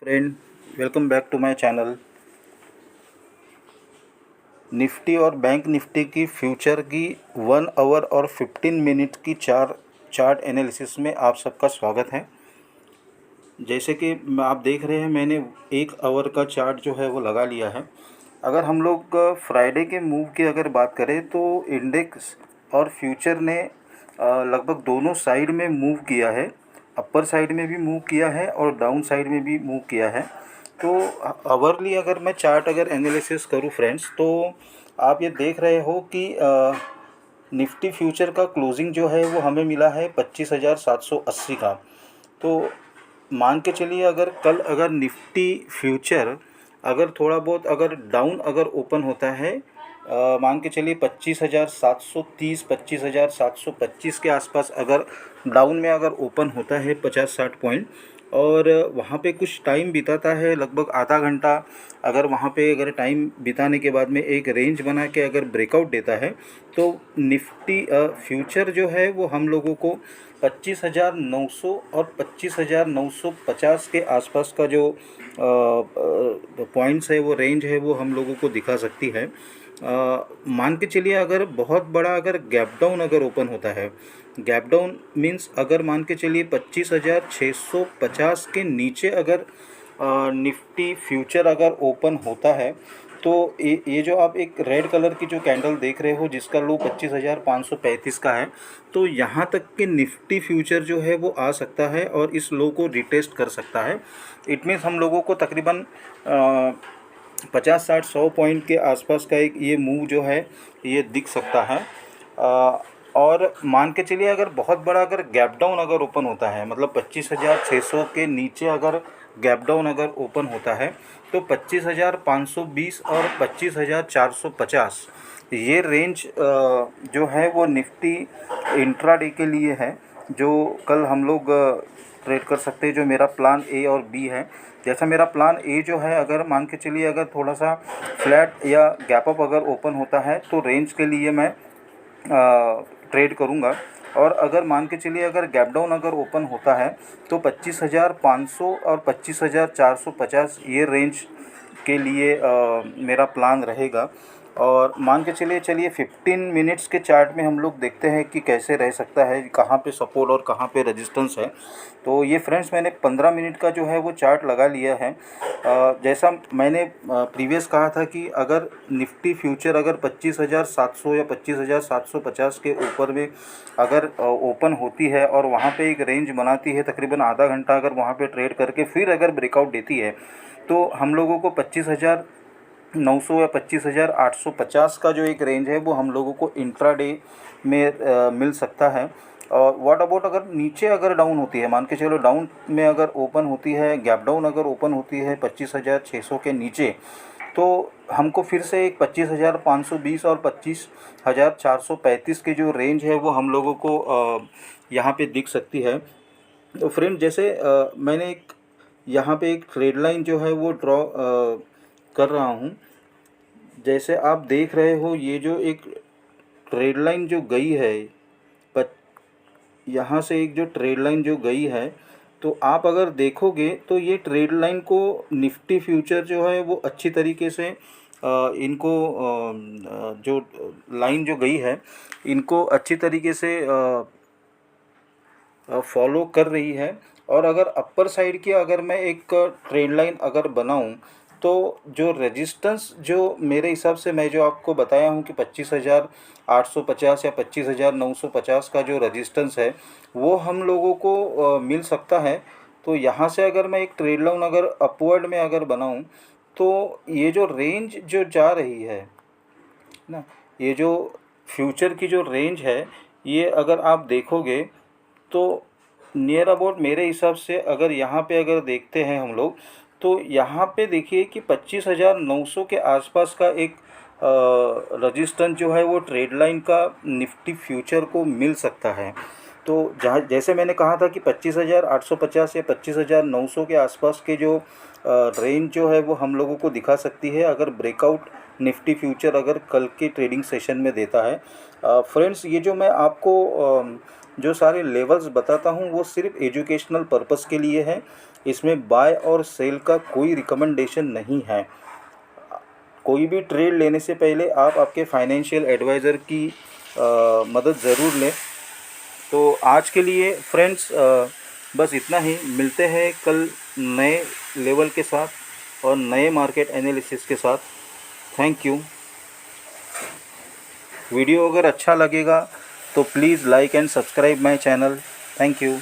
Friend, welcome back to my channel. Nifty और bank Nifty की future की 1 our और 15 मिनट की चार्ट एनालिसिस में आप सबका स्वागत है। जैसे कि आप देख रहे हैं, मैंने 1 आवर का चार्ट जो है वो लगा लिया है। अगर हम लोग फ्राइडे के मूव की अगर बात करें तो इंडेक्स और फ्यूचर ने लगभग दोनों साइड में मूव किया है। अपर साइड में भी मूव किया है और डाउन साइड में भी मूव किया है। तो आवरली अगर मैं चार्ट अगर एनालिसिस करूं फ्रेंड्स, तो आप ये देख रहे हो कि निफ्टी फ्यूचर का क्लोजिंग जो है वो हमें मिला है 25,780 का। तो मान के चलिए, अगर कल अगर निफ्टी फ्यूचर अगर थोड़ा बहुत अगर डाउन अगर ओपन होता है, मान के चलिए 25,730 25,725 के आसपास अगर डाउन में अगर ओपन होता है 50-60 पॉइंट, और वहाँ पे कुछ टाइम बिताता है, लगभग आधा घंटा अगर वहाँ पे अगर टाइम बिताने के बाद में एक रेंज बना के अगर ब्रेकआउट देता है, तो निफ्टी फ्यूचर जो है वो हम लोगों को 25,900 और 25,950 के आसपास का जो पॉइंट्स है, वो रेंज है, वो हम लोगों को दिखा सकती है। मान के चलिए, अगर बहुत बड़ा अगर गैप डाउन अगर ओपन होता है, गैप डाउन मीन्स अगर मान के चलिए 25,650 के नीचे अगर निफ्टी फ्यूचर अगर ओपन होता है, तो ये जो आप एक रेड कलर की जो कैंडल देख रहे हो जिसका लो 25,535 का है, तो यहाँ तक के निफ्टी फ्यूचर जो है वो आ सकता है और इस लो को रिटेस्ट कर सकता है। इट मीन्स हम लोगों को तकरीबन 50-60-100 पॉइंट के आसपास का एक ये मूव जो है ये दिख सकता है। और मान के चलिए, अगर बहुत बड़ा अगर गैप डाउन अगर ओपन होता है, मतलब 25,600 के नीचे अगर गैप डाउन अगर ओपन होता है, तो 25,520 और 25,450 ये रेंज जो है वो निफ्टी इंट्राडे के लिए है, जो कल हम लोग ट्रेड कर सकते हैं। जो मेरा प्लान ए और बी है, जैसा मेरा प्लान ए जो है, अगर मान के चलिए अगर थोड़ा सा फ्लैट या गैप अप अगर ओपन होता है तो रेंज के लिए मैं ट्रेड करूँगा। और अगर मान के चलिए अगर गैप डाउन अगर ओपन होता है, तो 25,500 और 25,450 ये रेंज के लिए मेरा प्लान रहेगा। और मान के चलिए 15 मिनट्स के चार्ट में हम लोग देखते हैं कि कैसे रह सकता है, कहाँ पे सपोर्ट और कहाँ पे रेजिस्टेंस है। तो ये फ्रेंड्स, मैंने 15 मिनट का जो है वो चार्ट लगा लिया है। जैसा मैंने प्रीवियस कहा था कि अगर निफ्टी फ्यूचर अगर 25,700 या 25,750 के ऊपर में अगर ओपन होती है और वहाँ पे एक रेंज बनाती है, तकरीबन आधा घंटा अगर वहाँ पे ट्रेड करके फिर अगर ब्रेकआउट देती है, तो हम लोगों को 25,900 या 25,850 का जो एक रेंज है वो हम लोगों को इंट्राडे में मिल सकता है। और व्हाट अबाउट अगर नीचे अगर डाउन होती है, मान के चलो डाउन में अगर ओपन होती है, गैप डाउन अगर ओपन होती है 25,600 के नीचे, तो हमको फिर से एक 25,520 और 25,435 के जो रेंज है वो हम लोगों को यहाँ पे दिख सकती है। तो फ्रेंड, जैसे मैंने एक यहाँ पे एक ट्रेड लाइन जो है वो ड्रॉ कर रहा हूँ। जैसे आप देख रहे हो, ये जो एक ट्रेड लाइन जो गई है, पच यहाँ से एक जो ट्रेड लाइन जो गई है, तो आप अगर देखोगे तो ये ट्रेड लाइन को निफ्टी फ्यूचर जो है वो अच्छी तरीके से इनको जो लाइन जो गई है, इनको अच्छी तरीके से फॉलो कर रही है। और अगर अपर साइड की अगर मैं एक ट्रेंड लाइन अगर बनाऊं, तो जो रेजिस्टेंस जो मेरे हिसाब से मैं जो आपको बताया हूं कि 25,850 या 25,950 का जो रेजिस्टेंस है वो हम लोगों को मिल सकता है। तो यहाँ से अगर मैं एक ट्रेड लाइन अगर अपवर्ड में अगर बनाऊं, तो ये जो रेंज जो जा रही है ना, ये जो फ्यूचर की जो रेंज है, ये अगर आप देखोगे तो नियर अबाउट मेरे हिसाब से अगर यहाँ पे अगर देखते हैं हम लोग, तो यहाँ पे देखिए कि 25,900 के आसपास का एक रजिस्टेंस जो है वो ट्रेड लाइन का निफ्टी फ्यूचर को मिल सकता है। तो जहाँ जैसे मैंने कहा था कि 25,850 या 25,900 के आसपास के जो रेंज जो है वो हम लोगों को दिखा सकती है, अगर ब्रेकआउट निफ्टी फ्यूचर अगर कल के ट्रेडिंग सेशन में देता है। फ्रेंड्स, ये जो मैं आपको जो सारे लेवल्स बताता हूँ वो सिर्फ एजुकेशनल पर्पस के लिए है। इसमें बाय और सेल का कोई रिकमेंडेशन नहीं है। कोई भी ट्रेड लेने से पहले आप आपके फाइनेंशियल एडवाइज़र की मदद ज़रूर लें। तो आज के लिए फ्रेंड्स बस इतना ही। मिलते हैं कल नए लेवल के साथ और नए मार्केट एनालिसिस के साथ। Thank you. वीडियो अगर अच्छा लगेगा तो please like and subscribe my channel. Thank you.